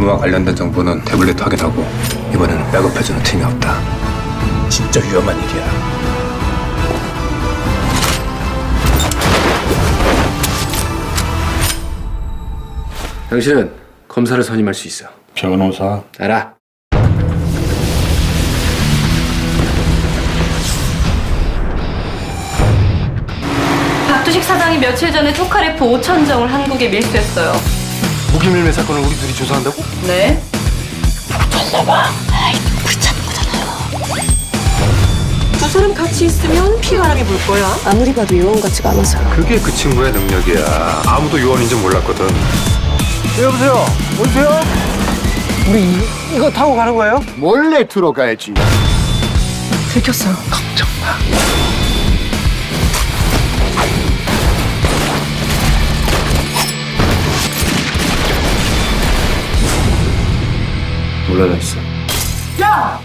임무와 관련된 정보는 태블릿 확인하고 이번에는 백업해주는 팀이 없다. 진짜 위험한 일이야. 당신은 검사를 선임할 수 있어. 변호사? 알아. 박두식 사장이 며칠 전에 토카레프 5천 정을 한국에 밀수했어요. 무기밀매 사건을 우리 둘이 조사한다고? 네. 두 사람 같이 있으면 피바람이 불 거야. 아무리 봐도 요원 같지가 않아서. 그게 그 친구의 능력이야. 아무도 요원인지 몰랐거든. 여보세요? 어디세요? 우리 이거 타고 가는 거예요? 몰래 들어가야지. 들켰어요. 올라가 있어. 야!